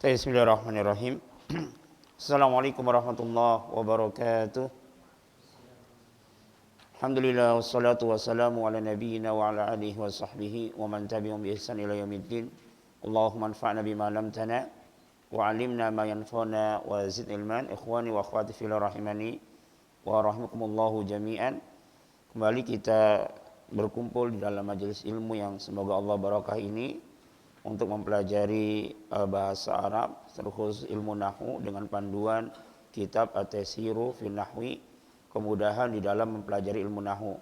Bismillahirrahmanirrahim. Assalamualaikum warahmatullahi wabarakatuh. Alhamdulillah wassalatu wassalamu ala nabiyyina wa ala alihi wa sahbihi wa man tabi'ahum bi ihsan ila yaumiddin. Allahumma anfa'na bima 'allamtana wa 'allimna ma yanfa'una wa zid ilman. Ikhwani wa akhwati fillah rahimani wa rahimakumullahu jami'an. Kembali kita berkumpul di dalam majelis ilmu yang semoga Allah barakah ini untuk mempelajari bahasa Arab, terkhusus ilmu nahwu dengan panduan kitab At-Taysiru fi Nahwi, kemudahan di dalam mempelajari ilmu nahwu.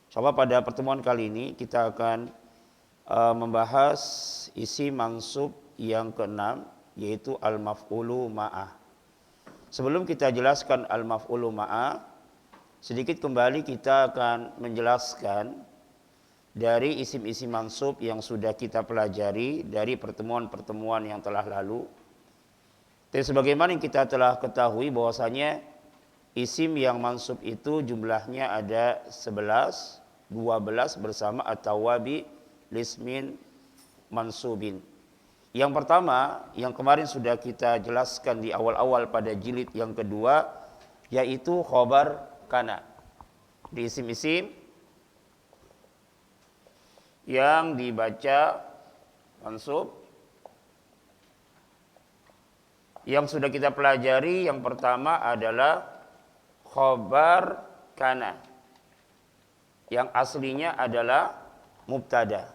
Insyaallah pada pertemuan kali ini kita akan membahas isi mansub yang keenam, yaitu al-maf'ulu ma'ah. Sebelum kita jelaskan al-maf'ulu ma'ah, sedikit kembali kita akan menjelaskan dari isim-isim mansub yang sudah kita pelajari dari pertemuan-pertemuan yang telah lalu. Dan sebagaimana yang kita telah ketahui bahwasanya isim yang mansub itu jumlahnya ada 11, 12 bersama at-tawabi lismin mansubin. Yang pertama, yang kemarin sudah kita jelaskan di awal-awal pada jilid yang kedua, yaitu khobar kana. Di isim-isim yang dibaca mansub yang sudah kita pelajari, yang pertama adalah khobar kana, yang aslinya adalah mubtada.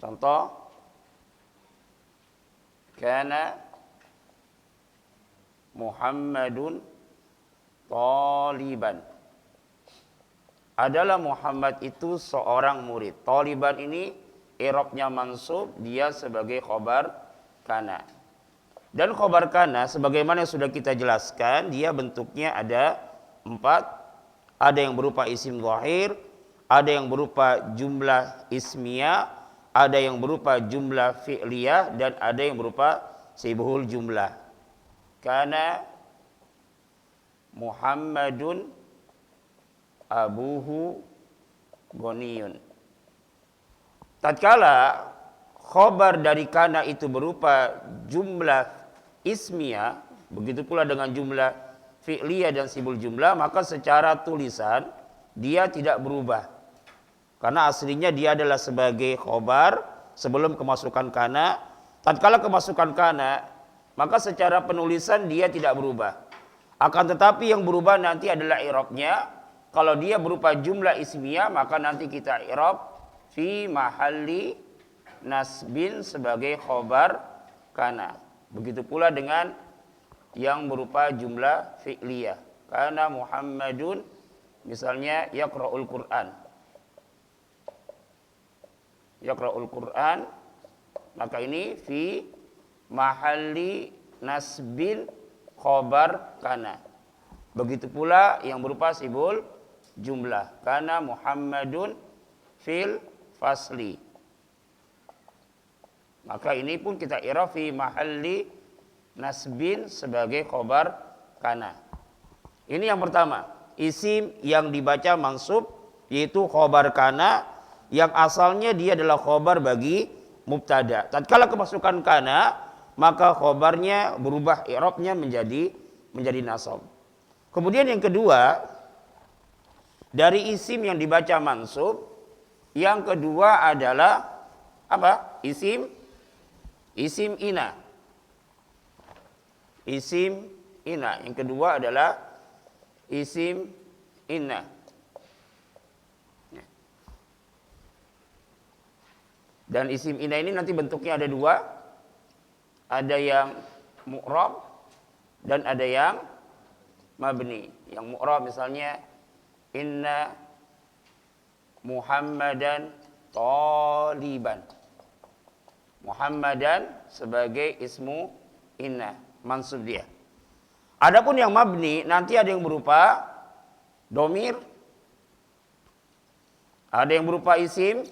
Contoh, kana Muhammadun taliban. Adalah Muhammad itu seorang murid. Taliban ini i'rabnya mansub, dia sebagai khobar kana. Dan khobar kana sebagaimana yang sudah kita jelaskan, dia bentuknya ada 4. Ada yang berupa isim zahir, ada yang berupa jumlah ismiyah, ada yang berupa jumlah fi'liyah, dan ada yang berupa sibhul jumlah. Kana Muhammadun abuhu ghaniyun. Tatkala khobar dari kana itu berupa jumlah ismiyah, begitu pula dengan jumlah fi'liyah dan sibul jumlah, maka secara tulisan dia tidak berubah. Karena aslinya dia adalah sebagai khobar sebelum kemasukan kana. Tatkala kemasukan kana, maka secara penulisan dia tidak berubah. Akan tetapi yang berubah nanti adalah i'rabnya. Kalau dia berupa jumlah ismiyah, maka nanti kita i'rab fi mahalli nasbin sebagai khobar kana. Begitu pula dengan yang berupa jumlah fi'liyah. Kana Muhammadun, misalnya yaqra'ul Qur'an. Yaqra'ul Qur'an, maka ini fi mahalli nasbin khobar kana. Begitu pula yang berupa sibul jumlah, kana Muhammadun fil fasli, maka ini pun kita i'rab fi mahalli nasbin sebagai khobar kana. Ini yang pertama, isim yang dibaca mansub, yaitu khobar kana, yang asalnya dia adalah khobar bagi mubtada. Tatkala kemasukan kana, maka khobarnya berubah i'rabnya menjadi nasab. Kemudian yang kedua, dari isim yang dibaca mansub, yang kedua adalah apa? Isim ina. Isim ina. Yang kedua adalah isim ina. Dan isim ina ini nanti bentuknya ada 2. Ada yang mu'rab dan ada yang mabni. Yang mu'rab misalnya inna Muhammadan taliban. Muhammadan sebagai ismu inna, mansub dia. Adapun yang mabni nanti ada yang berupa domir, ada yang berupa isim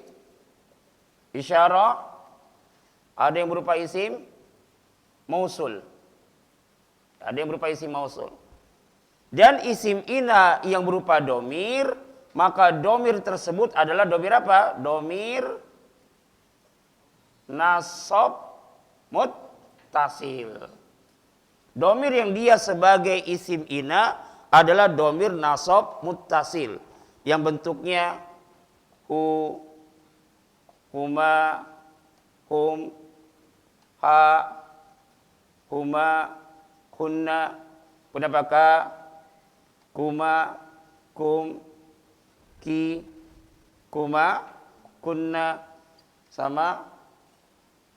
isyarah, ada yang berupa isim mausul. Ada yang berupa isim mausul. Dan isim ina yang berupa domir, maka domir tersebut adalah domir apa? Domir nasab muttasil. Domir yang dia sebagai isim ina adalah domir nasab muttasil yang bentuknya hu, huma, hum, ha, huma, hunna, kunapaka, kuma, kum, ki, kuma, kunna, sama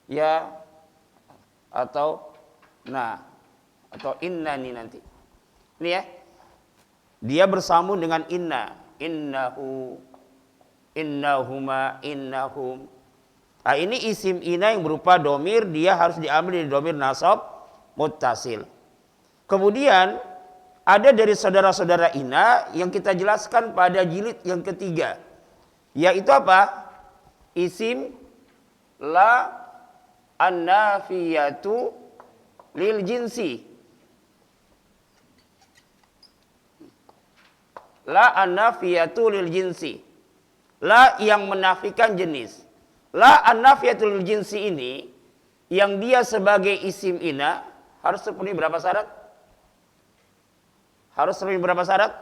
ya atau na atau inna nih nanti. Ini ya. Dia bersambung dengan inna, innahu, innahuma, innahum. Nah, ini isim ina yang berupa domir, dia harus diambil dari domir nasab muttasil. Kemudian ada dari saudara-saudara ina yang kita jelaskan pada jilid yang ketiga, yaitu apa? Isim la an-nafiyatu lil jinsi. La an-nafiyatu lil jinsi. La yang menafikan jenis. La an-nafiyatu lil jinsi ini yang dia sebagai isim ina harus terpenuhi berapa syarat? Harus terpenuhi berapa syarat?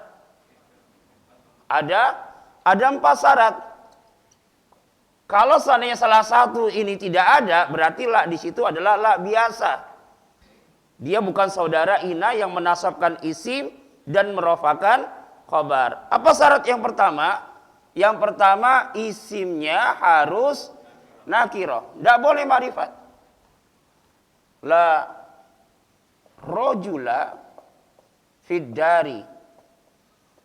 Ada 4 syarat. Kalau seandainya salah satu ini tidak ada, berarti la di situ adalah la biasa. Dia bukan saudara ina yang menasabkan isim dan merofakan khobar. Apa syarat yang pertama? Yang pertama isimnya harus nakiro, tidak boleh ma'rifat. La rojula fiddari,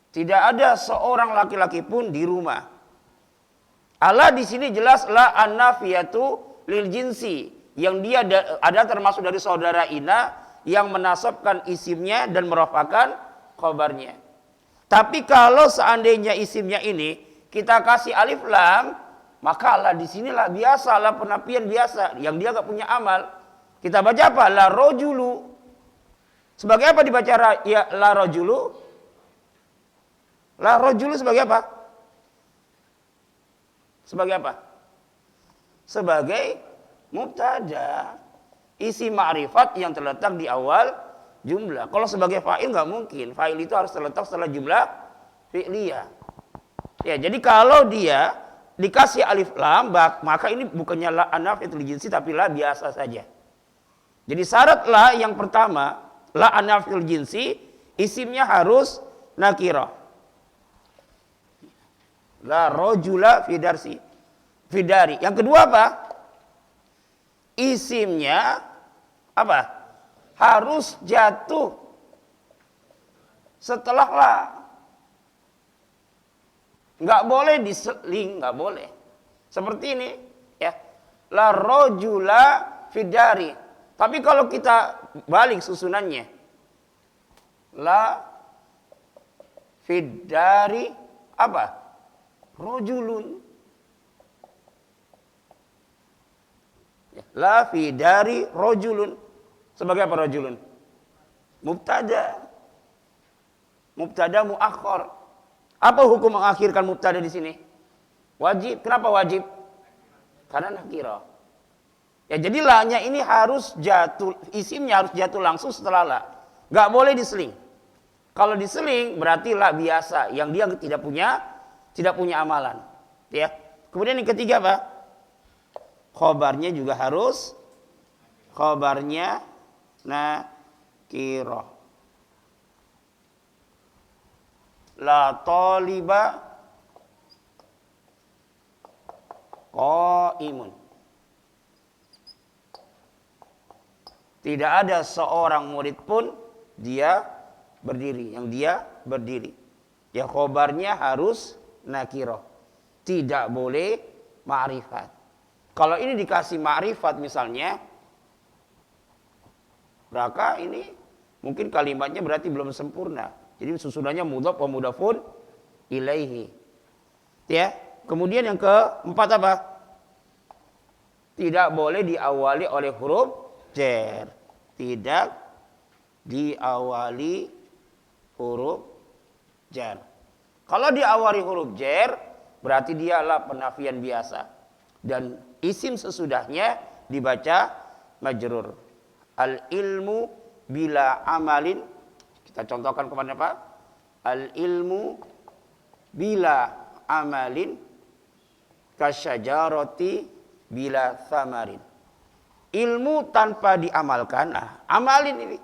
tidak ada seorang laki-laki pun di rumah. Allah di sini jelas la an-nafiyatu lil jinsi, yang dia ada termasuk dari saudara ina yang menasabkan isimnya dan merofakan khobarnya. Tapi kalau seandainya isimnya ini kita kasih alif lam, maka la di sini la biasa, la penafian biasa yang dia gak punya amal. Kita baca apa? La rojulu. Sebagai apa dibaca ya la rojulu? La rojulu sebagai apa? Sebagai apa? Sebagai mubtada. Isi ma'rifat yang terletak di awal jumlah. Kalau sebagai fa'il nggak mungkin. Fa'il itu harus terletak setelah jumlah fi'liyah. Ya, jadi kalau dia dikasih alif lam, maka ini bukannya la an-nafiyatul jinsi tapi la biasa saja. Jadi syarat la yang pertama, la an-nafiyatul jinsi, isimnya harus nakirah. La rojula fidari. Yang kedua apa? Isimnya apa? Harus jatuh setelah la. Nggak boleh diseling, nggak boleh. Seperti ini, ya. La rojula fidari. Tapi kalau kita balik susunannya, la fidari apa? Rojulun. La fidari rojulun. Sebagai apa rojulun? Mubtada. Mubtada muakhir. Apa hukum mengakhirkan mubtada di sini? Wajib. Kenapa wajib? Karena nakirah. Ya, jadi la-nya ini harus jatuh, isimnya harus jatuh langsung setelah la. Enggak boleh diseling. Kalau diseling berarti la biasa yang dia tidak punya amalan. Ya. Kemudian yang ketiga apa? Khobarnya juga harus khobarnya nakirah. La taliba qaimun. Tidak ada seorang murid pun dia berdiri, yang dia berdiri. Ya, khobarnya harus nakirah. Tidak boleh ma'rifat. Kalau ini dikasih ma'rifat misalnya, maka ini mungkin kalimatnya berarti belum sempurna. Jadi susunannya mudhaf wa mudhafun ilaihi. Ya. Kemudian yang keempat apa? Tidak boleh diawali oleh huruf jar. Tidak diawali huruf jar. Kalau diawali huruf jar, berarti dialah penafian biasa. Dan isim sesudahnya dibaca majrur. Al-ilmu bila amalin. Kita contohkan kepada apa? Al-ilmu bila amalin kasyajarati bila thamarin. Ilmu tanpa diamalkan. Nah, amalin ini.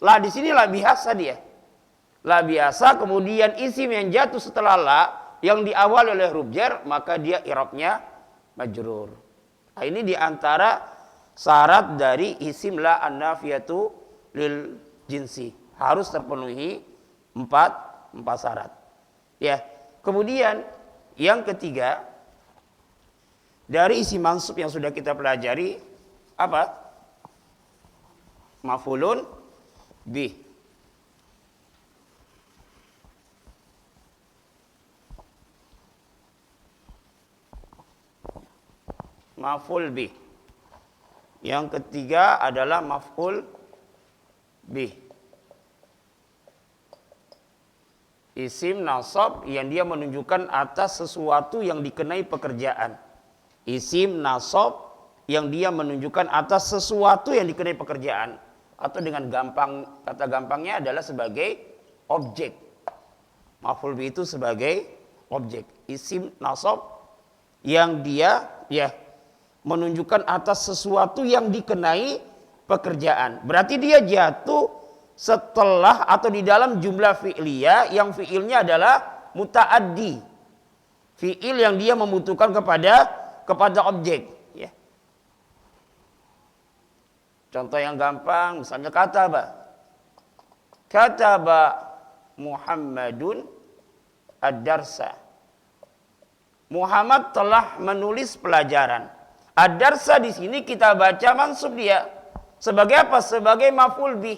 Lah di sini lah biasa dia. Lah biasa, kemudian isim yang jatuh setelah la yang diawali oleh huruf jar, maka dia i'rabnya majrur. Nah, ini diantara syarat dari isim la an-nafiyatu lil jinsi. Harus terpenuhi empat syarat. Ya. Kemudian yang ketiga dari isim mansub yang sudah kita pelajari apa? Maf'ulun bih. Maf'ul bih. Yang ketiga adalah maf'ul bih. Isim nasab yang dia menunjukkan atas sesuatu yang dikenai pekerjaan. Isim nasab yang dia menunjukkan atas sesuatu yang dikenai pekerjaan. Atau dengan gampang, kata gampangnya adalah sebagai objek. Maf'ul bih itu sebagai objek. Isim nasab yang dia menunjukkan atas sesuatu yang dikenai pekerjaan. Berarti dia jatuh setelah atau di dalam jumlah fi'liyah yang fi'ilnya adalah muta'addi. Fi'il yang dia membutuhkan kepada objek. Ya. Contoh yang gampang, misalnya kataba. Kataba Muhammadun ad-darsa. Muhammad telah menulis pelajaran. Ad-darsa di sini kita baca mansub dia. Sebagai apa? Sebagai maf'ul bih.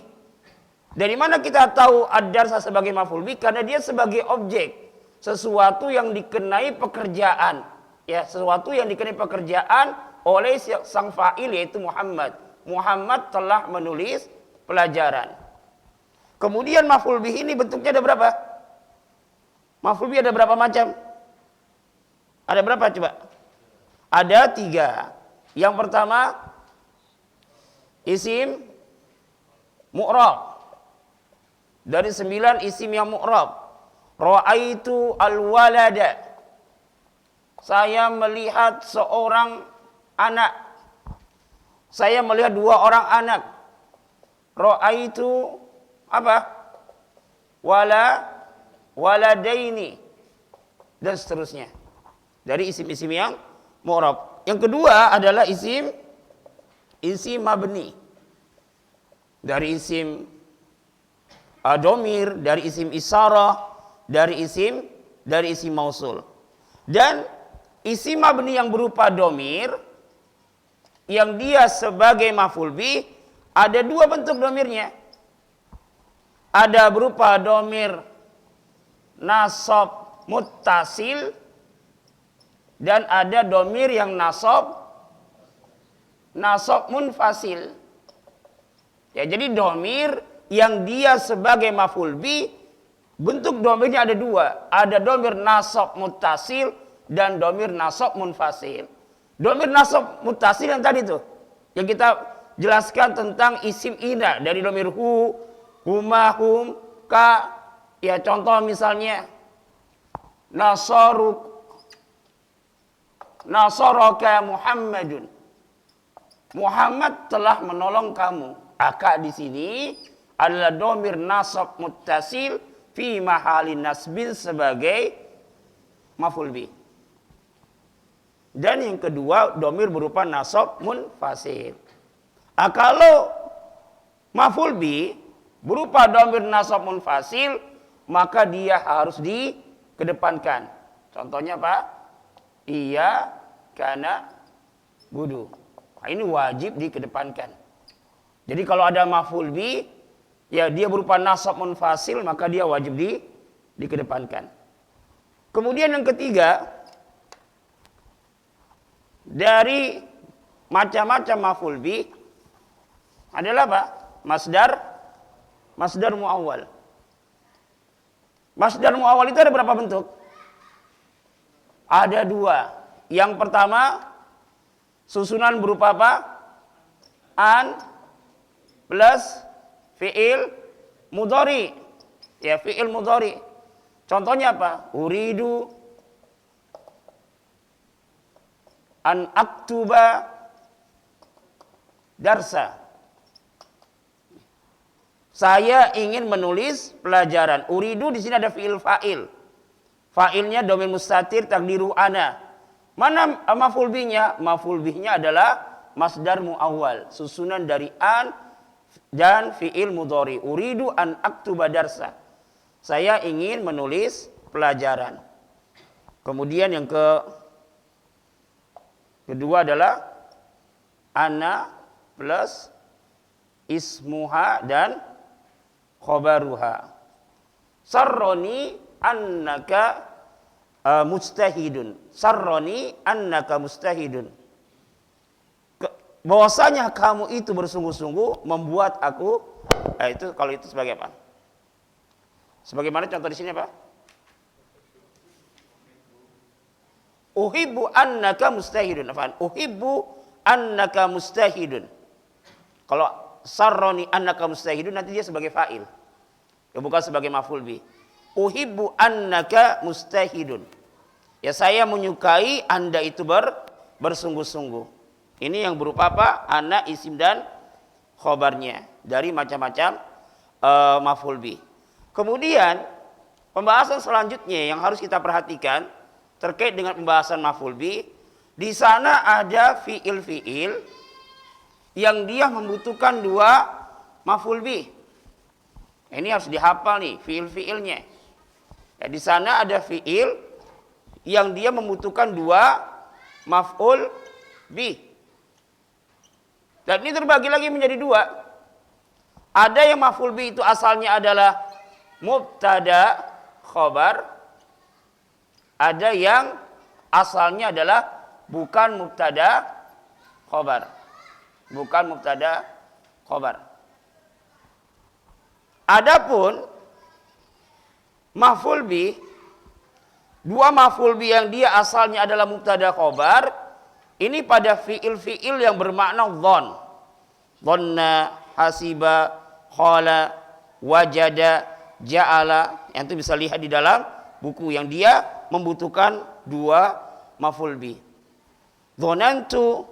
Dari mana kita tahu ad-darsa sebagai maf'ul bih? Karena dia sebagai objek. Sesuatu yang dikenai pekerjaan. Ya, sesuatu yang dikenai pekerjaan oleh sang fa'il yaitu Muhammad. Muhammad telah menulis pelajaran. Kemudian maf'ul bih ini bentuknya ada berapa? Maf'ul bih ada berapa macam? Ada berapa coba? Ada 3. Yang pertama isim mu'rab. Dari 9 isim yang mu'rab. Ra'aitu al-walada. Saya melihat seorang anak. Saya melihat 2 orang anak. Ra'aitu apa? Waladaini. Dan seterusnya. Dari isim-isim yang mu'rab. Yang kedua adalah isim mabni. Dari isim domir, dari isim isyarah, dari isim mausul. Dan isim mabni yang berupa domir yang dia sebagai maf'ul bih ada 2 bentuk domirnya. Ada berupa domir nasab muttasil dan ada domir yang nasab munfasil. Ya, jadi domir yang dia sebagai maf'ul bih bentuk domirnya ada 2. Ada domir nasab muttasil dan domir nasab munfasil. Domir nasab muttasil yang tadi tuh yang kita jelaskan tentang isim ina dari domir hu, huma, hum, ka. Ya, contoh misalnya nasaraka Muhammadun. Muhammad telah menolong kamu. Aka di sini adalah domir nasab muttasil fi mahalin nasbin sebagai maf'ul bih. Dan yang kedua domir berupa nasab munfasil. Kalau maf'ul bih berupa domir nasab munfasil maka dia harus dikedepankan. Contohnya apa? Iya kana budu. Nah, ini wajib dikedepankan. Jadi kalau ada maf'ul bih ya dia berupa nasab munfasil maka dia wajib dikedepankan. Kemudian yang ketiga dari macam-macam maf'ul bih adalah apa? Masdar muawwal. Masdar muawwal itu ada berapa bentuk? Ada 2. Yang pertama susunan berupa apa? plus fi'il mudhari. Ya, fi'il mudhari. Contohnya apa? Uridu an aktuba darsa. Saya ingin menulis pelajaran. Uridu di sini ada fi'il fa'il. Fa'ilnya dhamir mustatir takdiru ana. Mana maf'ul bihnya? Maf'ul bihnya adalah masdar muawwal, susunan dari an dan fi'il mudhari. Uridu an aktuba darsa. Saya ingin menulis pelajaran. Kemudian yang kedua adalah ana plus ismuha dan khobaruha. Sarroni annaka mustahidun. Sarroni annaka mustahidun. Bahwasanya kamu itu bersungguh-sungguh membuat aku, itu kalau itu sebagai apa? Sebagaimana contoh di sini apa? Uhibbu annaka mustahidun. Apaan? Uhibbu annaka mustahidun. Kalau sarroni annaka mustahidun nanti dia sebagai fa'il. Ya, bukan sebagai maf'ul bih. Uhibbu annaka mustahidun. Ya, saya menyukai Anda itu bersungguh-sungguh. Ini yang berupa apa? Ana, isim dan khobarnya dari macam-macam maf'ul bih. Kemudian pembahasan selanjutnya yang harus kita perhatikan terkait dengan pembahasan maf'ul bih, di sana ada fiil-fiil yang dia membutuhkan dua maf'ul bih. Ini harus dihafal nih fiil-fiilnya. Ya, di sana ada fiil yang dia membutuhkan dua maf'ul bih. Dan ini terbagi lagi menjadi dua. Ada yang maf'ul bih itu asalnya adalah mubtada khobar. Ada yang asalnya adalah bukan mubtada khobar. Bukan mubtada khobar. Adapun maf'ul bih, dua maf'ul bih yang dia asalnya adalah mubtada khobar, ini pada fiil-fiil yang bermakna dhon. Dhonna, hasiba, khala, wajada, ja'ala, yang itu bisa lihat di dalam buku yang dia membutuhkan dua maf'ul bih. Dhonantu,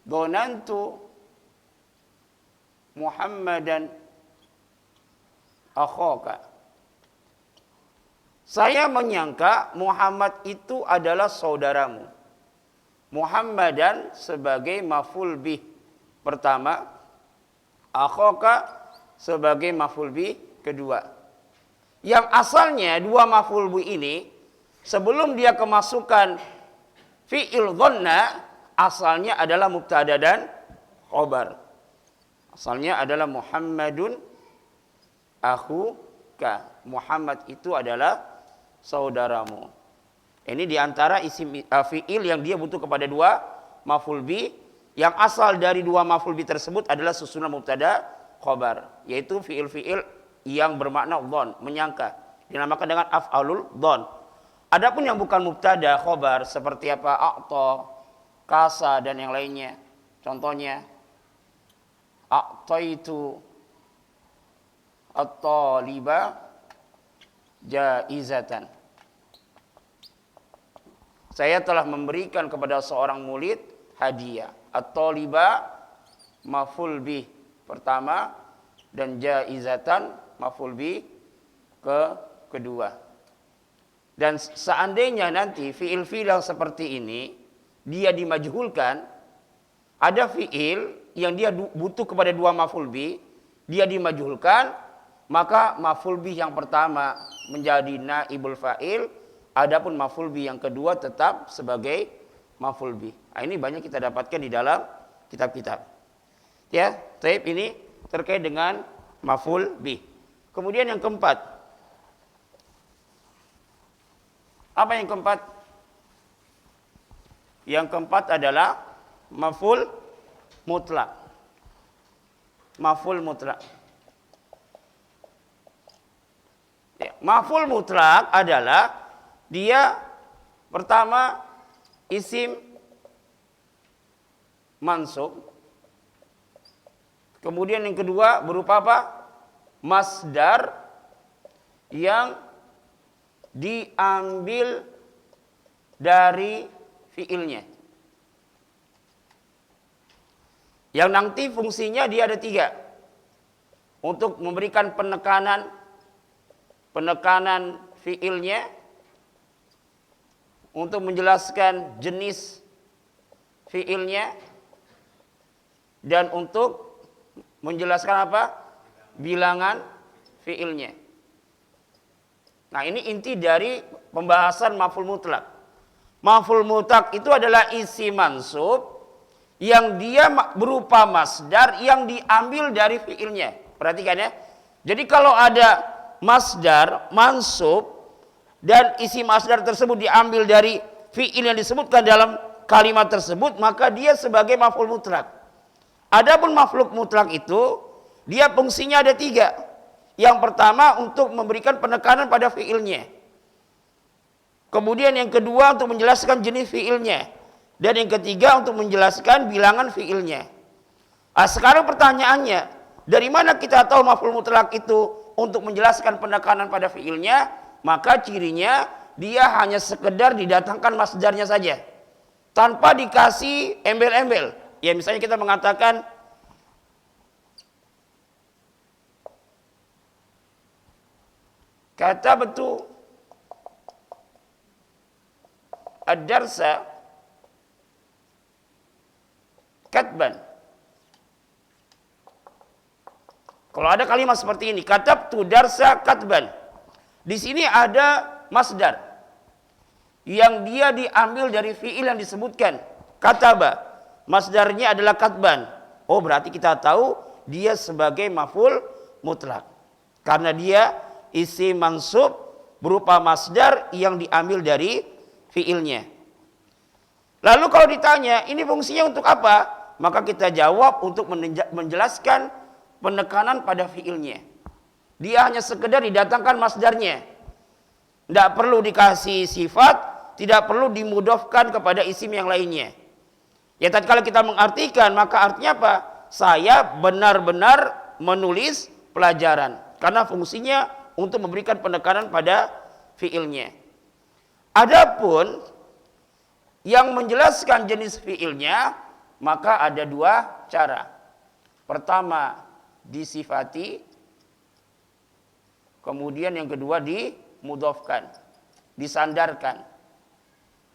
dhonantu Muhammadan akhaka. Saya menyangka Muhammad itu adalah saudaramu. Muhammadan sebagai maf'ul bih pertama, akhaka sebagai maf'ul bih kedua. Yang asalnya dua maf'ul bih ini sebelum dia kemasukan fi'il dhanna, asalnya adalah mubtada dan khobar. Asalnya adalah Muhammadun akhuka. Muhammad itu adalah saudaramu. Ini diantara isim fi'il yang dia butuh kepada dua maf'ul bih. Yang asal dari dua maf'ul bih tersebut adalah susunan mubtada khobar, yaitu fi'il-fi'il yang bermakna dhon, menyangka, dinamakan dengan af'alul dhon. Adapun yang bukan mubtada khobar seperti apa? A'ta, kasa dan yang lainnya. Contohnya a'taitu at-taliba jaizatan. Saya telah memberikan kepada seorang murid hadiah. At-taliba maf'ul bih pertama dan jaizatan maf'ul bih kedua. Dan seandainya nanti fiil-fiil yang seperti ini dia dimajhulkan, ada fiil yang dia butuh kepada dua maf'ul bih, dia dimajhulkan, maka maf'ul bih yang pertama menjadi naibul fa'il, adapun maf'ul bih yang kedua tetap sebagai maf'ul bih. Nah, ini banyak kita dapatkan di dalam kitab-kitab. Ya, taib ini terkait dengan maf'ul bih. Kemudian yang keempat. Apa yang keempat? Yang keempat adalah maf'ul mutlak. Maf'ul mutlak. Ya. Maf'ul mutlak adalah dia pertama isim mansub. Kemudian yang kedua berupa apa? Masdar yang diambil dari fiilnya. Yang nanti fungsinya dia ada 3. Untuk memberikan penekanan fiilnya, untuk menjelaskan jenis fiilnya, dan untuk menjelaskan apa? Bilangan fiilnya. Nah, ini inti dari pembahasan maf'ul mutlak. Maf'ul mutlak itu adalah isi mansub yang dia berupa masdar yang diambil dari fiilnya. Perhatikan ya. Jadi kalau ada masdar, mansub, dan isi masdar tersebut diambil dari fiil yang disebutkan dalam kalimat tersebut, maka dia sebagai maf'ul mutlak. Adapun maf'ul mutlak itu, dia fungsinya ada 3. Yang pertama untuk memberikan penekanan pada fiilnya. Kemudian yang kedua untuk menjelaskan jenis fiilnya. Dan yang ketiga untuk menjelaskan bilangan fiilnya. Nah, sekarang pertanyaannya, dari mana kita tahu maf'ul mutlak itu untuk menjelaskan penekanan pada fiilnya? Maka cirinya dia hanya sekedar didatangkan masdarnya saja, tanpa dikasih embel-embel. Ya, misalnya kita mengatakan katabtu ad-darsa katban. Kalau ada kalimat seperti ini, katabtu darsa katban. Di sini ada masdar yang dia diambil dari fiil yang disebutkan, kataba. Masdarnya adalah katban. Oh, berarti kita tahu dia sebagai maf'ul mutlak. Karena dia isi mansub berupa masdar yang diambil dari fiilnya. Lalu kalau ditanya, ini fungsinya untuk apa? Maka kita jawab untuk menjelaskan penekanan pada fiilnya. Dia hanya sekedar didatangkan masdarnya. Tidak perlu dikasih sifat, tidak perlu dimudofkan kepada isim yang lainnya. Ya, tadi kalau kita mengartikan, maka artinya apa? Saya benar-benar menulis pelajaran. Karena fungsinya untuk memberikan penekanan pada fiilnya. Adapun yang menjelaskan jenis fiilnya, maka ada 2 cara. Pertama, disifati. Kemudian yang kedua dimudofkan, disandarkan.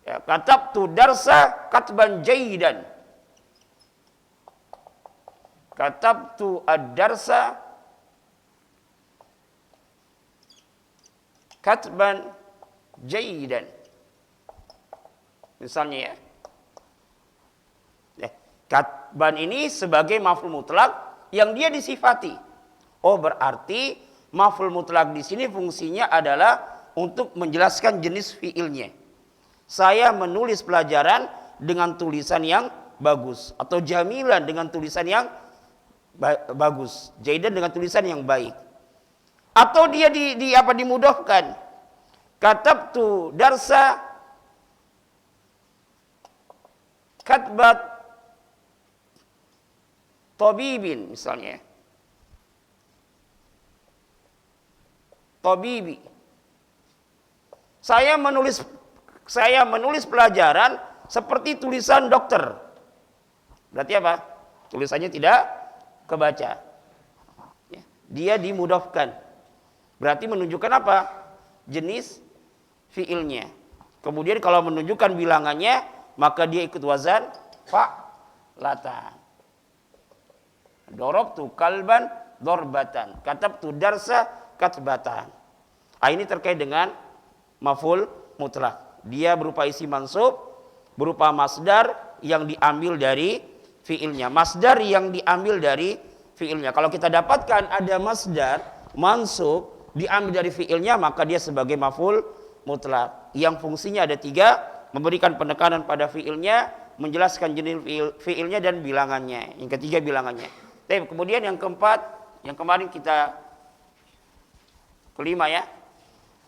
Ya, katabtu darsa katban jayyidan. Katabtu ad-darsa katban jayyidan. Misalnya ya. Katban ini sebagai maf'ul mutlak yang dia disifati. Oh, berarti maf'ul mutlak di sini fungsinya adalah untuk menjelaskan jenis fiilnya. Saya menulis pelajaran dengan tulisan yang bagus, atau jamilan dengan tulisan yang bagus, jayyidan dengan tulisan yang baik. Atau dia dimudahkan. Katabtu darsa katbat tabibin, misalnya. Tabibi. Saya menulis pelajaran seperti tulisan dokter. Berarti apa? Tulisannya tidak kebaca. Dia dimudahkan. Berarti menunjukkan apa? Jenis fiilnya. Kemudian kalau menunjukkan bilangannya, maka dia ikut wazan fa'latan. Dorobtu kalban dorbatan. Katabtu darsa katbatan. Ini terkait dengan maf'ul mutlak. Dia berupa isi mansub, berupa masdar yang diambil dari fiilnya. Masdar yang diambil dari fiilnya. Kalau kita dapatkan ada masdar mansub diambil dari fiilnya, maka dia sebagai maf'ul mutlak. Yang fungsinya ada 3, memberikan penekanan pada fiilnya, menjelaskan jenis fiilnya dan bilangannya. Yang ketiga bilangannya. Kemudian yang keempat, yang kemarin kita kelima ya,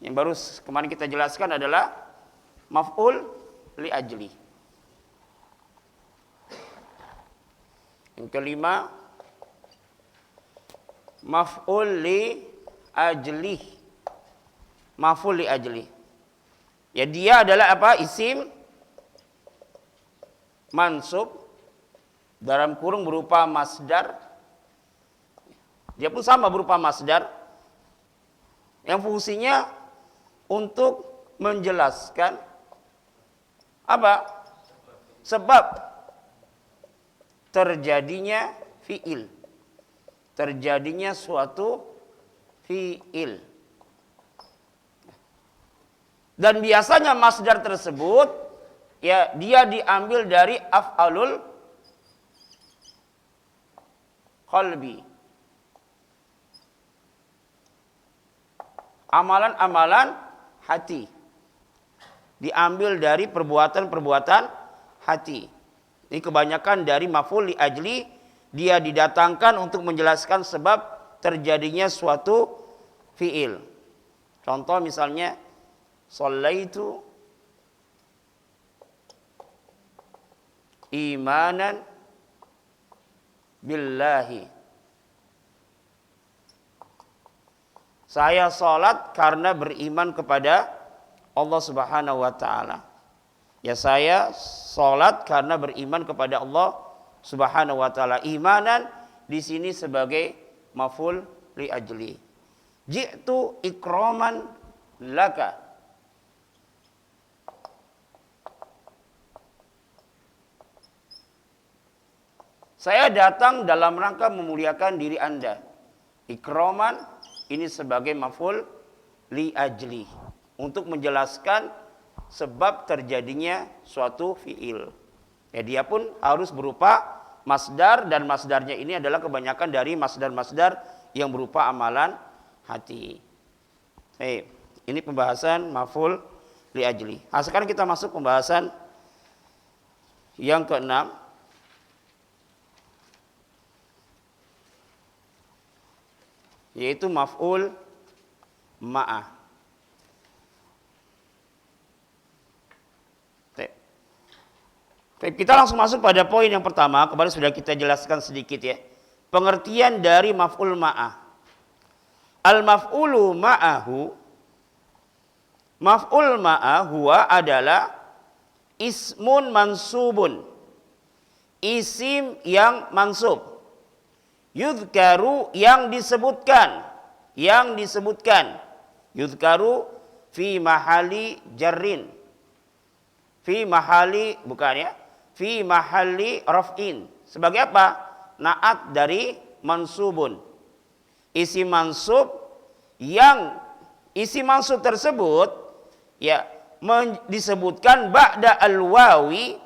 Yang baru kemarin kita jelaskan adalah maf'ul li ajli. Yang kelima, maf'ul li ajli. Maf'ul li ajli. Ya, dia adalah apa? Isim mansub dalam kurung berupa masdar. Dia pun sama berupa masdar yang fungsinya untuk menjelaskan apa? Sebab terjadinya fi'il. Terjadinya suatu fi'il. Dan biasanya masdar tersebut ya dia diambil dari af'alul qalbi. Amalan-amalan hati. Diambil dari perbuatan-perbuatan hati. Ini kebanyakan dari maf'ul li ajli, dia didatangkan untuk menjelaskan sebab terjadinya suatu fi'il. Contoh misalnya shallaitu imanan billahi. Saya salat karena beriman kepada Allah Subhanahu wa taala. Ya, saya salat karena beriman kepada Allah Subhanahu wa taala. Imanan di sini sebagai maf'ul li ajli. Ji'tu ikraman laka. Saya datang dalam rangka memuliakan diri Anda. Ikraman ini sebagai maf'ul li ajli, untuk menjelaskan sebab terjadinya suatu fi'il. Ya, dia pun harus berupa masdar, dan masdarnya ini adalah kebanyakan dari masdar-masdar yang berupa amalan hati. Ini pembahasan maf'ul li ajli. Nah, sekarang kita masuk pembahasan yang keenam, yaitu maf'ul ma'ah. Kita langsung masuk pada poin yang pertama. Kemarin sudah kita jelaskan sedikit ya. Pengertian dari maf'ul ma'ah. Al-maf'ulu ma'ahu. Maf'ul ma'ah huwa adalah ismun mansubun. Isim yang mansub. Yudhkaru yang disebutkan. Yudhkaru fi mahali jarrin. Fi mahali, bukan ya. Fi mahali raf'in. Sebagai apa? Naat dari mansubun. Isim mansub yang isim mansub tersebut ya disebutkan ba'da al-wawi,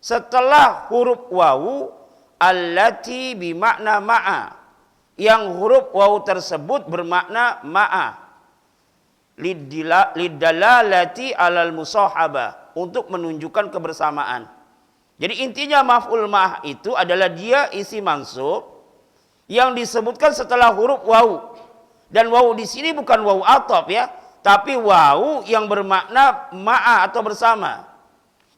setelah huruf wawu, allati bimakna ma'a, yang huruf wawu tersebut bermakna ma'a, lidalalati alal musahaba, untuk menunjukkan kebersamaan. Jadi intinya maf'ul ma'ah itu adalah dia isi mansub yang disebutkan setelah huruf wawu. Dan wawu di sini bukan wawu atop ya, tapi wawu yang bermakna ma'a atau bersama.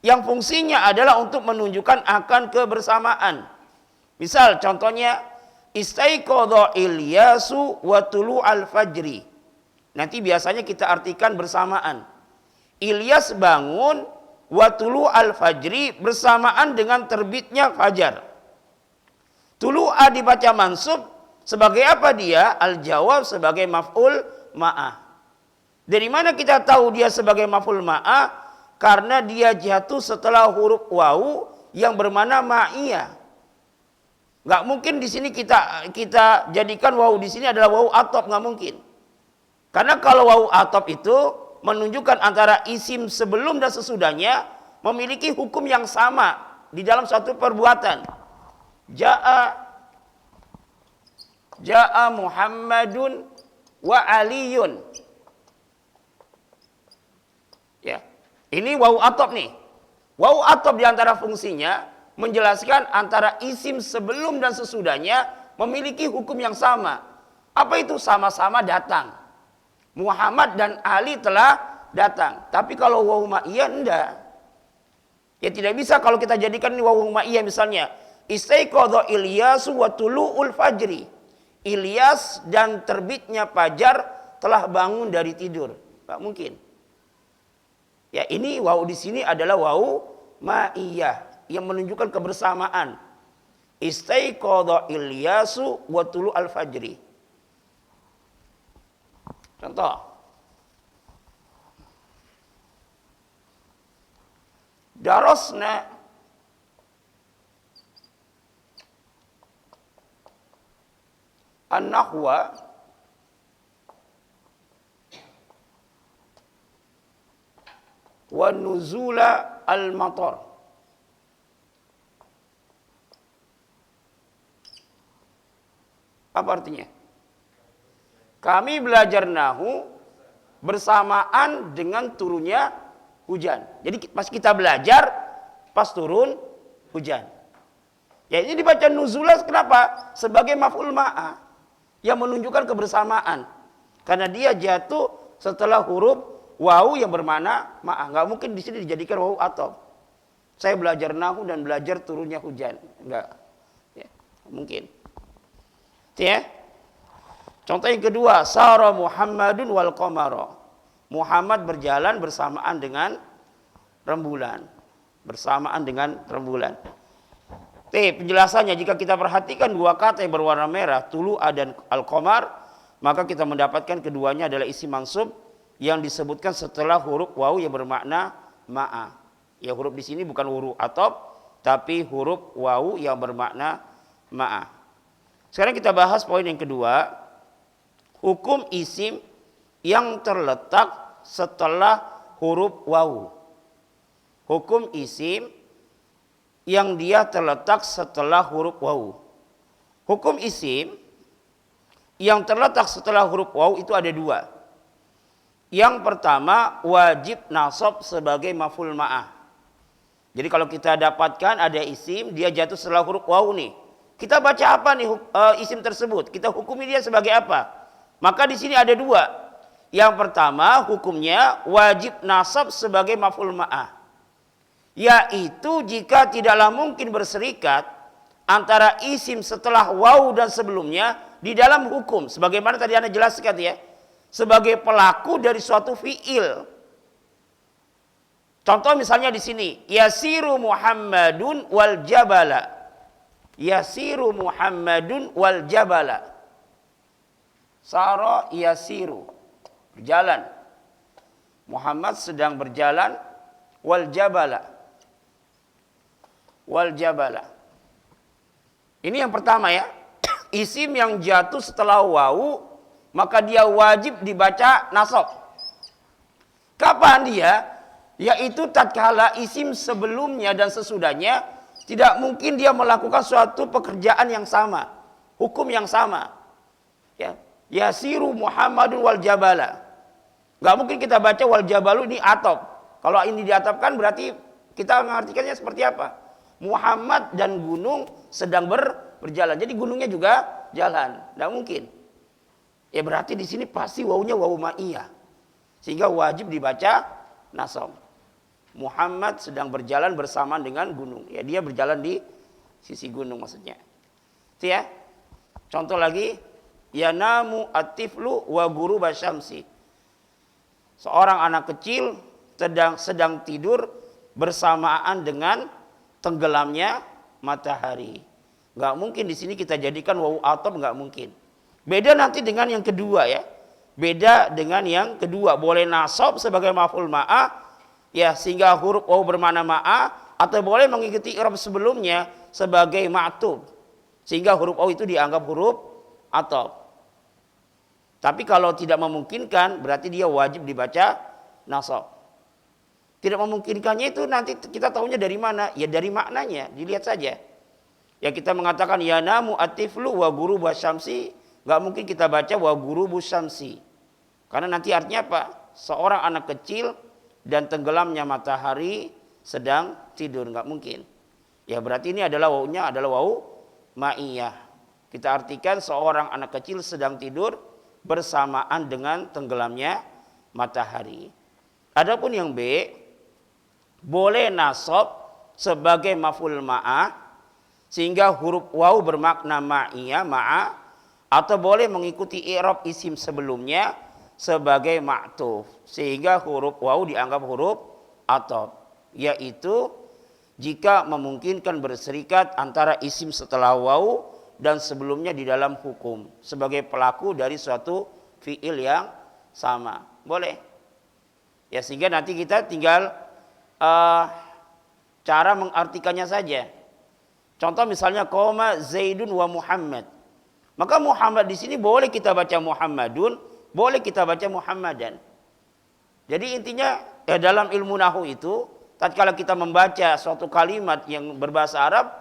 Yang fungsinya adalah untuk menunjukkan akan kebersamaan. Misal contohnya istaiqadha Ilyasu wa tulu'al fajri. Nanti biasanya kita artikan bersamaan. Ilyas bangun wa tulu'al fajri, bersamaan dengan terbitnya fajar. Tulu'a dibaca mansub sebagai apa dia? Al-jawab sebagai maf'ul ma'ah. Dari mana kita tahu dia sebagai maf'ul ma'ah? Karena dia jatuh setelah huruf wawu yang bermakna ma'iyah. Nggak mungkin di sini kita jadikan wawu di sini adalah wawu atop, nggak mungkin. Karena kalau wawu atop itu menunjukkan antara isim sebelum dan sesudahnya memiliki hukum yang sama di dalam suatu perbuatan. Ja'a Muhammadun wa Aliyun. Ya, ini wawu atop nih. Wawu atop di antara fungsinya menjelaskan antara isim sebelum dan sesudahnya memiliki hukum yang sama. Apa itu? Sama-sama datang. Muhammad dan Ali telah datang. Tapi kalau wawu ma'iyah enggak. Ya tidak bisa kalau kita jadikan ini wawu ma'iyah misalnya. Istaiqadha Ilyasu wa tulu'ul fajri. Ilyas dan terbitnya fajar telah bangun dari tidur. Enggak mungkin. Ya ini wawu di sini adalah wawu ma'iyah yang menunjukkan kebersamaan. Istaiqadha Ilyasu wa tulu'ul fajri. Contoh. Darasna an-nahwa wa nuzula al-matar. Apa artinya? Kami belajar nahu bersamaan dengan turunnya hujan. Jadi pas kita belajar, pas turun hujan. Ya ini dibaca nuzulah kenapa? Sebagai maf'ul ma'ah yang menunjukkan kebersamaan. Karena dia jatuh setelah huruf wawu yang bermakna ma'ah. Enggak mungkin di sini dijadikan wawu atop. Saya belajar nahu dan belajar turunnya hujan. Enggak. Ya, mungkin. Ya. Contoh yang kedua, sara Muhammadun wal qamara. Muhammad berjalan bersamaan dengan rembulan. Bersamaan dengan rembulan. Penjelasannya jika kita perhatikan dua kata yang berwarna merah, tulu'a dan al-qamar, maka kita mendapatkan keduanya adalah isim mansub yang disebutkan setelah huruf wawu yang bermakna ma'a. Ya huruf di sini bukan huruf atop, tapi huruf wawu yang bermakna ma'a. Sekarang kita bahas poin yang kedua. Hukum isim yang terletak setelah huruf wawu. Hukum isim yang dia terletak setelah huruf wawu. Hukum isim yang terletak setelah huruf wawu itu ada dua. Yang pertama wajib nasab sebagai maf'ul ma'ah. Jadi kalau kita dapatkan ada isim dia jatuh setelah huruf wawu nih. Kita baca apa nih isim tersebut? Kita hukumi dia sebagai apa? Maka di sini ada dua. Yang pertama hukumnya wajib nasab sebagai maf'ul ma'ah. Yaitu jika tidaklah mungkin berserikat antara isim setelah wawu dan sebelumnya di dalam hukum. Sebagaimana tadi Anda jelaskan ya. Sebagai pelaku dari suatu fi'il. Contoh misalnya di sini. Yasiru Muhammadun wal jabala. Yasiru Muhammadun wal jabala. Sara yasiru, berjalan. Muhammad sedang berjalan wal jabala. Wal jabala. Ini yang pertama ya. Isim yang jatuh setelah wawu, maka dia wajib dibaca nasab. Kapan dia? Yaitu tatkala isim sebelumnya dan sesudahnya tidak mungkin dia melakukan suatu pekerjaan yang sama, hukum yang sama. Ya. Yasiru Muhammadun wal jabala. Gak mungkin kita baca wal jabalu ini atop. Kalau ini diatopkan berarti kita mengartikannya seperti apa? Muhammad dan gunung sedang berjalan. Jadi gunungnya juga jalan. Gak mungkin. Ya berarti di sini pasti wawunya wawu ma'iyah. Sehingga wajib dibaca nasab. Muhammad sedang berjalan bersamaan dengan gunung. Ya dia berjalan di sisi gunung maksudnya. Itu ya. Contoh lagi. Yanamu atiflu wa ghuruba syamsi. Seorang anak kecil sedang tidur bersamaan dengan tenggelamnya matahari. Enggak mungkin di sini kita jadikan wawu atop, enggak mungkin. Beda nanti dengan yang kedua ya. Beda dengan yang kedua, boleh nasab sebagai maf'ul ma'ah ya sehingga huruf wawu bermakna ma'ah atau boleh mengikuti i'rab sebelumnya sebagai ma'tub. Sehingga huruf wawu itu dianggap huruf atop. Tapi kalau tidak memungkinkan berarti dia wajib dibaca nasab. Tidak memungkinkannya itu nanti kita tahunya dari mana? Ya dari maknanya, dilihat saja. Ya kita mengatakan yanamu atiflu wa ghuruba syamsi, enggak mungkin kita baca wa ghurubu syamsi. Karena nanti artinya apa? Seorang anak kecil dan tenggelamnya matahari sedang tidur, enggak mungkin. Ya berarti ini adalah wawunya adalah wawu ma'iyah. Kita artikan seorang anak kecil sedang tidur bersamaan dengan tenggelamnya matahari. Adapun yang B, boleh nasab sebagai maf'ul ma'ah sehingga huruf waw bermakna ma'iyah, ma'a, atau boleh mengikuti i'rab isim sebelumnya sebagai ma'tuf sehingga huruf waw dianggap huruf ataf, yaitu jika memungkinkan berserikat antara isim setelah waw dan sebelumnya di dalam hukum sebagai pelaku dari suatu fi'il yang sama. Boleh. Ya, sehingga nanti kita tinggal cara mengartikannya saja. Contoh misalnya qoma Zaidun wa Muhammad. Maka Muhammad di sini boleh kita baca Muhammadun, boleh kita baca Muhammadan. Jadi intinya dalam ilmu nahwu itu, tatkala kita membaca suatu kalimat yang berbahasa Arab,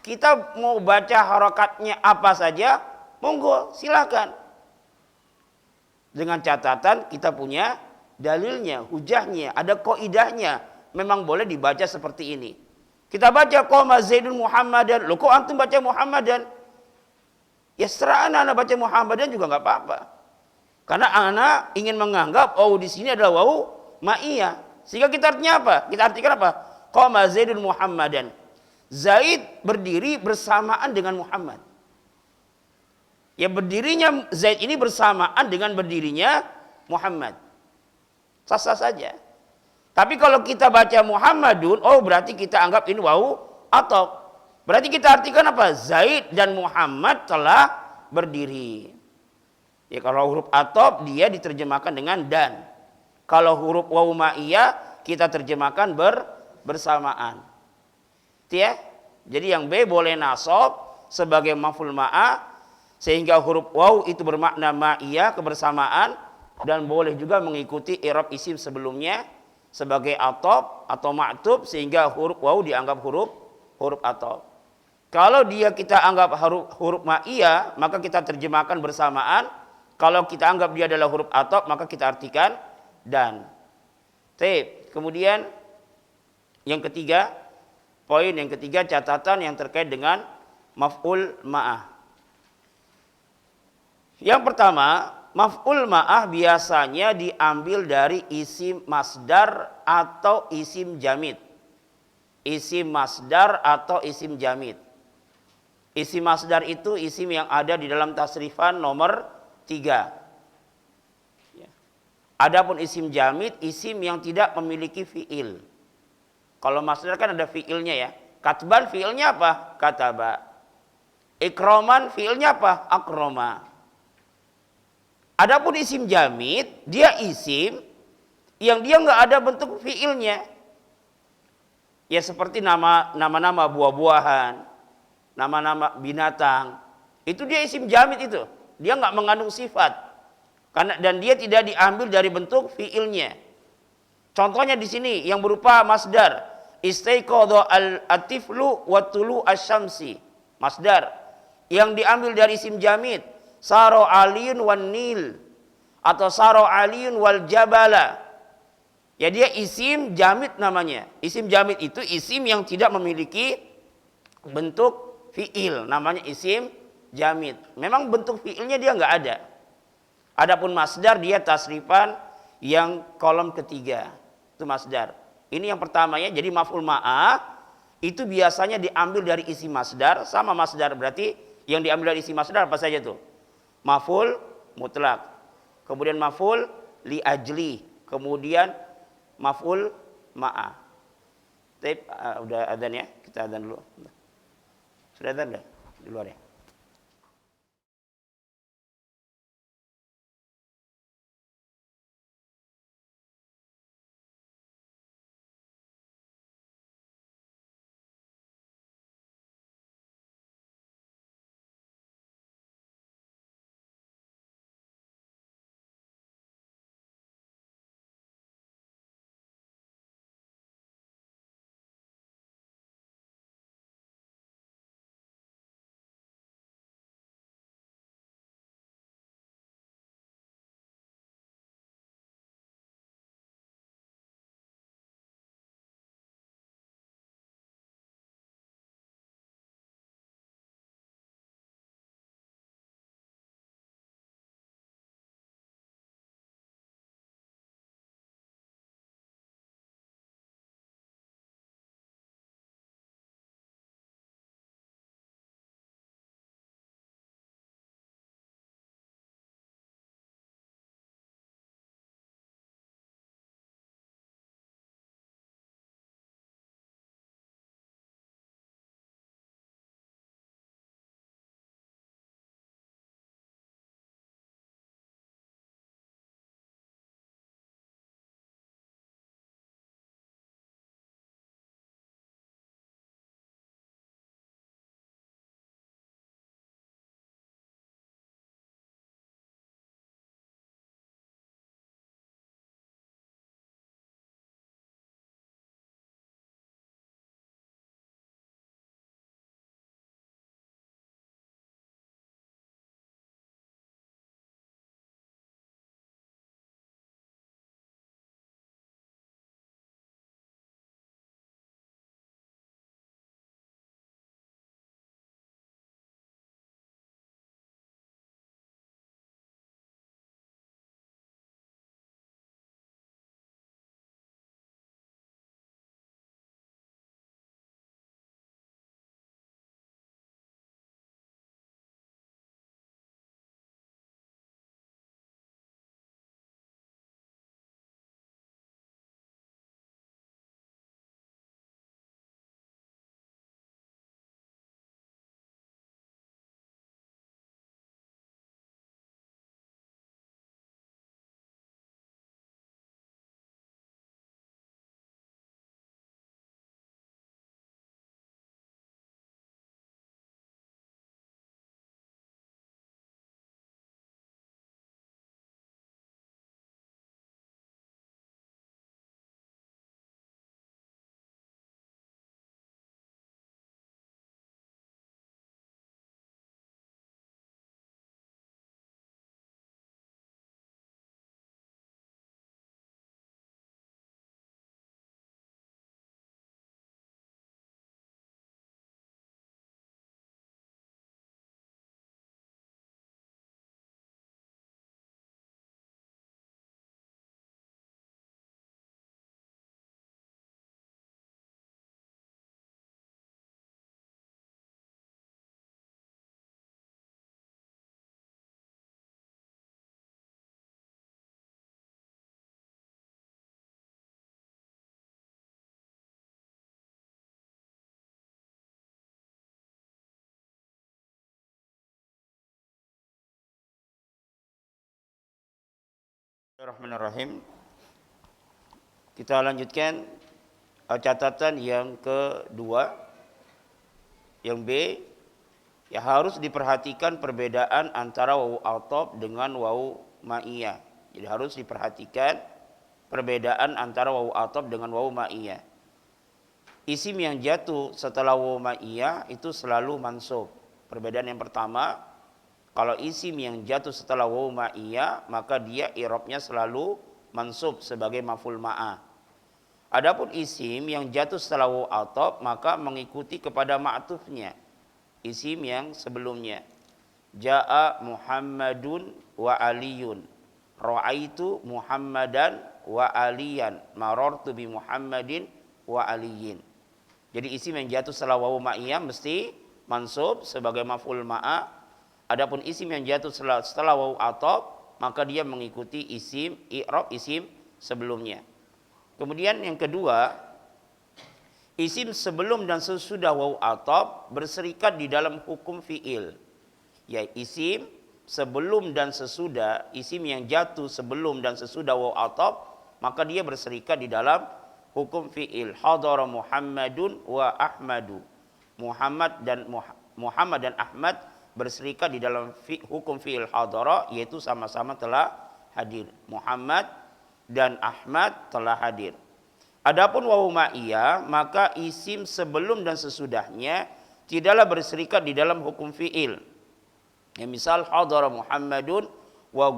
kita mau baca harokatnya apa saja, monggo silakan. Dengan catatan kita punya dalilnya, hujahnya, ada kaidahnya. Memang boleh dibaca seperti ini. Kita baca qoma Zaidun Muhammadan. Loh kok antum baca Muhammadan? Ya serah anak baca Muhammadan juga nggak apa-apa. Karena anak ingin menganggap oh di sini adalah waw ma'iyah. Sehingga kita artinya apa? Kita artikan apa? Qoma Zaidun Muhammadan. Zaid berdiri bersamaan dengan Muhammad. Ya berdirinya Zaid ini bersamaan dengan berdirinya Muhammad. Sah-sah saja. Tapi kalau kita baca Muhammadun, oh berarti kita anggap ini waw ataf. Berarti kita artikan apa? Zaid dan Muhammad telah berdiri. Ya kalau huruf ataf dia diterjemahkan dengan dan. Kalau huruf waw ma'iyah kita terjemahkan bersamaan. Itu ya. Jadi yang B boleh nasab sebagai maf'ul ma'ah sehingga huruf waw itu bermakna ma'iyah kebersamaan dan boleh juga mengikuti i'rab isim sebelumnya sebagai ataf atau ma'tuf sehingga huruf waw dianggap huruf ataf. Kalau dia kita anggap huruf ma'iyah, maka kita terjemahkan bersamaan. Kalau kita anggap dia adalah huruf ataf, maka kita artikan dan. Kemudian yang ketiga, poin yang ketiga, catatan yang terkait dengan maf'ul ma'ah. Yang pertama, maf'ul ma'ah biasanya diambil dari isim masdar atau isim jamid. Isim masdar atau isim jamid. Isim masdar itu isim yang ada di dalam tasrifan nomor 3. Adapun isim jamid, isim yang tidak memiliki fi'il. Kalau masdar kan ada fi'ilnya ya. Katban fi'ilnya apa? Kataba. Ikroman fi'ilnya apa? Akroma. Adapun isim jamid, dia isim yang dia nggak ada bentuk fiilnya. Ya seperti nama-nama buah-buahan, nama-nama binatang. Itu dia isim jamid itu. Dia nggak mengandung sifat. Dan dia tidak diambil dari bentuk fiilnya. Contohnya di sini yang berupa masdar. Istaiqadha al-atiflu wa tulu asy-syamsi. Masdar yang diambil dari isim jamid. Saro aliyun wan nil atau saro aliyun wal jabala. Ya dia isim jamid namanya. Isim jamid itu isim yang tidak memiliki bentuk fiil, namanya isim jamid. Memang bentuk fiilnya dia nggak ada. Adapun masdar dia tasrifan yang kolom ketiga. Itu masdar. Ini yang pertama ya. Jadi maf'ul ma'ah itu biasanya diambil dari isim masdar, sama masdar berarti yang diambil dari isim masdar apa saja tuh? Maf'ul mutlak, kemudian maf'ul li ajli, kemudian maf'ul ma'ah. Udah adzan ya, kita adzan dulu. Sudah adzan enggak? Di luar ya. Bismillahirrahmanirrahim. Kita lanjutkan catatan yang kedua. Yang B, ya harus diperhatikan perbedaan antara wawu atop dengan wawu ma'iyah. Jadi harus diperhatikan perbedaan antara wawu atop dengan wawu ma'iyah. Isim yang jatuh setelah wawu ma'iyah itu selalu mansub. Perbedaan yang pertama, kalau isim yang jatuh setelah wawu ma'iyah, maka dia i'rabnya selalu mansub sebagai maf'ul ma'ah. Adapun isim yang jatuh setelah wawu atop, maka mengikuti kepada ma'tufnya isim yang sebelumnya. Ja'a Muhammadun wa Aliyun, ra'aitu Muhammadan wa Aliyan, marartu bi Muhammadin wa Aliyin. Jadi isim yang jatuh setelah wawu ma'iyah mesti mansub sebagai maf'ul ma'ah. Adapun isim yang jatuh setelah wawu atop, maka dia mengikuti isim i'rab isim sebelumnya. Kemudian yang kedua, isim sebelum dan sesudah wawu atop berserikat di dalam hukum fi'il. Ya, isim sebelum dan sesudah, isim yang jatuh sebelum dan sesudah wawu atop, maka dia berserikat di dalam hukum fi'il. Hadara Muhammadun wa Ahmadu. Muhammad dan Ahmad berserikat di dalam hukum fi'il hadara, yaitu sama-sama telah hadir. Muhammad dan Ahmad telah hadir. Adapun wawu ma'iyah, maka isim sebelum dan sesudahnya tidaklah berserikat di dalam hukum fi'il. Ya, misal hadara Muhammadun wa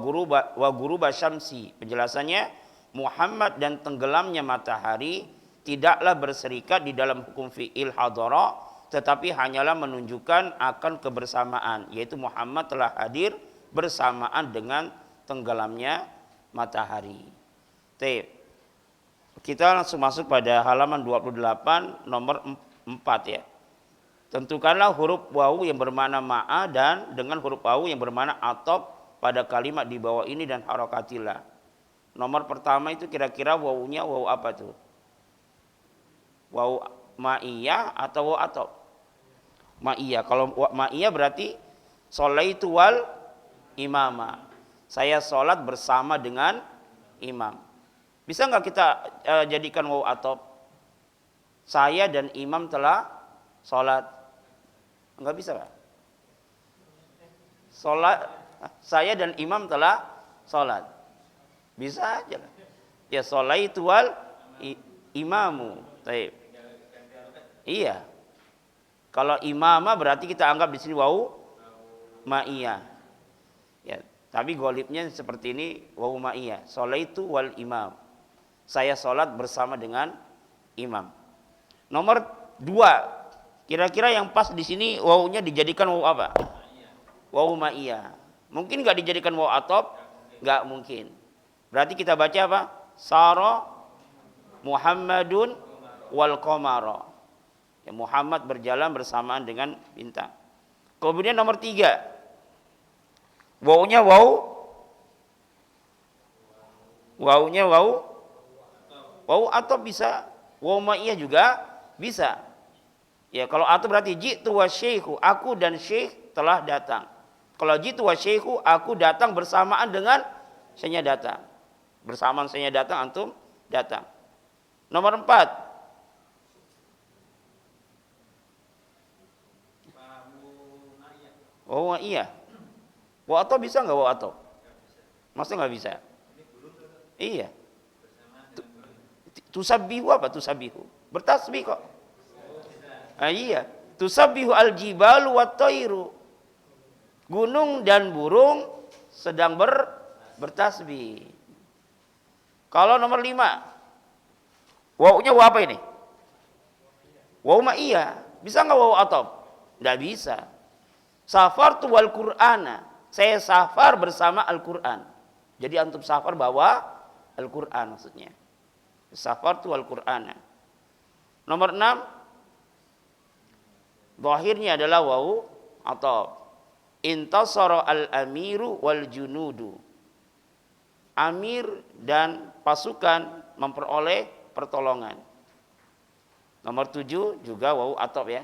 guruba syamsi. Penjelasannya, Muhammad dan tenggelamnya matahari tidaklah berserikat di dalam hukum fi'il hadara, tetapi hanyalah menunjukkan akan kebersamaan, yaitu Muhammad telah hadir bersamaan dengan tenggelamnya matahari. Kita langsung masuk pada halaman 28 nomor 4 ya. Tentukanlah huruf wawu yang bermakna ma'a dan dengan huruf wawu yang bermakna atop pada kalimat di bawah ini dan harokatilah. Nomor pertama itu kira-kira wawunya wawu apa tuh? Wawu ma'iyah atau wawu atop? Ma'iyah. Kalau ma'iyah berarti sholaitu wal imama. Saya sholat bersama dengan imam. Bisa nggak kita jadikan wawu atop? Saya dan imam telah sholat. Nggak bisa Pak? Saya dan imam telah sholat. Bisa aja. Ya sholaitu wal imamu. Taib. Iya. Kalau imamah berarti kita anggap di sini wawu ma'iyah. Ya, tapi golibnya seperti ini wawu ma'iyah. Sholaitu wal imam. Saya sholat bersama dengan imam. Nomor 2. Kira-kira yang pas di sini wawunya dijadikan wawu apa? Wawu ma'iyah. Mungkin nggak dijadikan wawu atop? Nggak mungkin. Berarti kita baca apa? Sara Muhammadun wal qamara. Ya, Muhammad berjalan bersamaan dengan bintang. Kemudian nomor 3. Wawunya wawunya wawu atau bisa wawu ma'iyah juga bisa. Ya, kalau atau berarti jitu wa syekhu, aku dan syekh telah datang. Kalau jitu wa syekhu, aku datang bersamaan dengan saya datang. Bersamaan saya datang, antum datang. Nomor 4. Wawu ma'iyah. Wawu atau bisa nggak wawu atau? Masa nggak bisa? Iya. Tusabbihu apa tusabbihu? Bertasbih kok. Iya. Tusabbihu al-jibalu wat-thairu. Gunung dan burung sedang bertasbih. Kalau nomor 5. Wawunya wawu apa ini? Wawu ma'iyah. Bisa nggak wawu atop? Nggak bisa. Safartu wal Qur'ana. Saya safar bersama Al-Qur'an. Jadi antum safar bawa Al-Qur'an maksudnya. Safartu wal Qur'ana. Nomor 6. Zahirnya adalah wawu atop. Intasara al-amiru wal junudu. Amir dan pasukan memperoleh pertolongan. Nomor 7 juga wawu atop ya.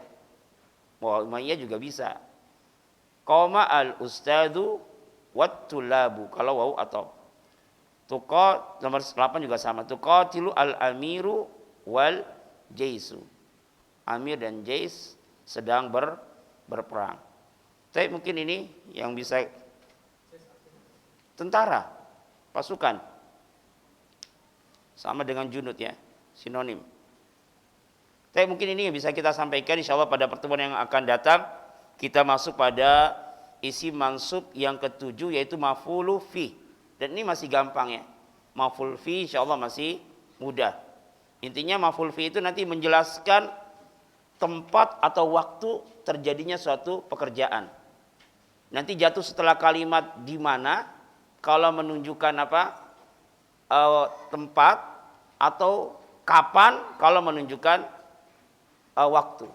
Wawu ma'iyah juga bisa. Qama al-ustadu wat tulabu kalau wawu atop. Nomor 8 juga sama. Tuqatilu al-amiru wal jaisu. Amir dan jais sedang berperang. Tapi mungkin ini yang bisa tentara, pasukan. Sama dengan junud ya, sinonim. Tapi mungkin ini yang bisa kita sampaikan insyaallah pada pertemuan yang akan datang. Kita masuk pada isi mansub yang ketujuh yaitu maf'ulu fi. Dan ini masih gampang ya. Maf'ul fi insyaallah masih mudah. Intinya maf'ul fi itu nanti menjelaskan tempat atau waktu terjadinya suatu pekerjaan. Nanti jatuh setelah kalimat di mana kalau menunjukkan apa? Tempat atau kapan kalau menunjukkan waktu.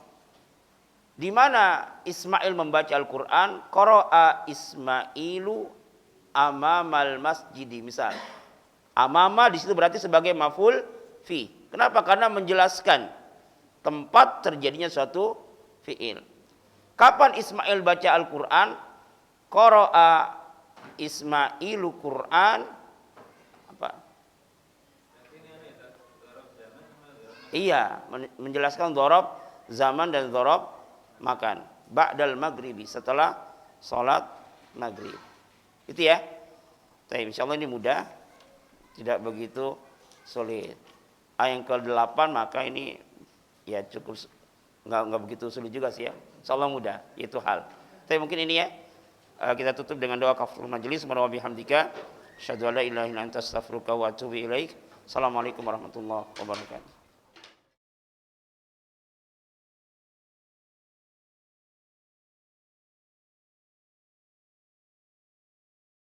Di mana Ismail membaca Al-Qur'an, qara'a Ismailu amamal masjidi misal. Amama di situ berarti sebagai maf'ul fi. Kenapa? Karena menjelaskan tempat terjadinya suatu fi'il. Kapan Ismail baca Al-Qur'an? Qara'a Ismailu Qur'an apa? Iya, menjelaskan dzarab zaman dan dzarab makan. Ba'dal maghribi, setelah salat maghrib. Itu ya. Baik, insyaallah ini mudah. Tidak begitu sulit. Yang ke-8 maka ini ya cukup enggak begitu sulit juga sih ya. Insyaallah mudah, itu hal. Tapi mungkin ini ya. Kita tutup dengan doa kafaratul majelis. Subhanallah bihamdika asyhadu an la ilaha illa anta astaghfiruka wa atubu ilaik. Assalamualaikum warahmatullahi wabarakatuh.